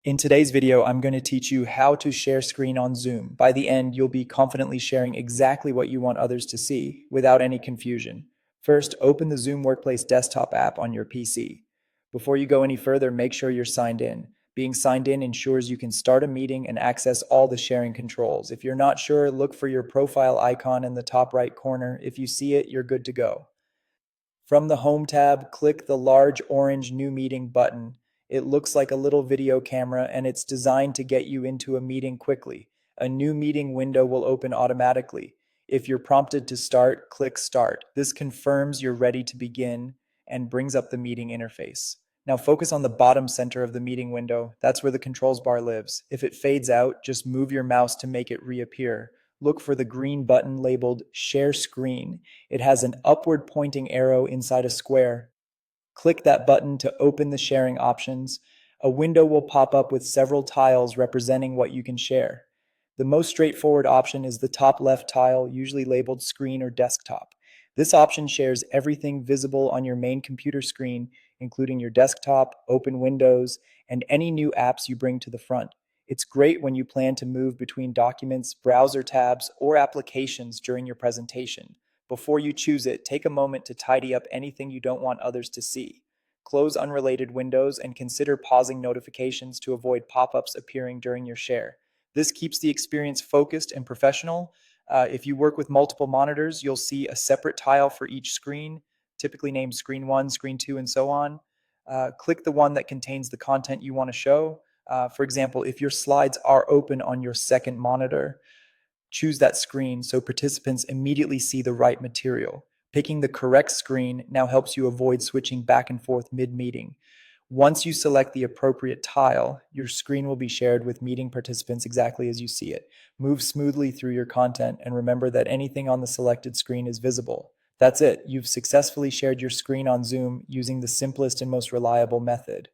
In today's video, I'm going to teach you how to share screen on Zoom. By the end, you'll be confidently sharing exactly what you want others to see without any confusion. First, open the Zoom Workplace desktop app on your PC. Before you go any further, make sure you're signed in. Being signed in ensures you can start a meeting and access all the sharing controls. If you're not sure, look for your profile icon in the top right corner. If you see it, you're good to go. From the Home tab, click the large orange New Meeting button. It looks like a little video camera and it's designed to get you into a meeting quickly. A new meeting window will open automatically. If you're prompted to start, click Start. This confirms you're ready to begin and brings up the meeting interface. Now focus on the bottom center of the meeting window. That's where the controls bar lives. If it fades out, just move your mouse to make it reappear. Look for the green button labeled Share Screen. It has an upward pointing arrow inside a square. Click that button to open the sharing options. A window will pop up with several tiles representing what you can share. The most straightforward option is the top left tile, usually labeled Screen or Desktop. This option shares everything visible on your main computer screen, including your desktop, open windows, and any new apps you bring to the front. It's great when you plan to move between documents, browser tabs, or applications during your presentation. Before you choose it, take a moment to tidy up anything you don't want others to see. Close unrelated windows and consider pausing notifications to avoid pop-ups appearing during your share. This keeps the experience focused and professional. If you work with multiple monitors, you'll see a separate tile for each screen, typically named Screen 1, Screen 2, and so on. Click the one that contains the content you want to show. For example, if your slides are open on your second monitor, choose that screen so participants immediately see the right material. Picking the correct screen now helps you avoid switching back and forth mid-meeting. Once you select the appropriate tile, your screen will be shared with meeting participants exactly as you see it. Move smoothly through your content and remember that anything on the selected screen is visible. That's it. You've successfully shared your screen on Zoom using the simplest and most reliable method.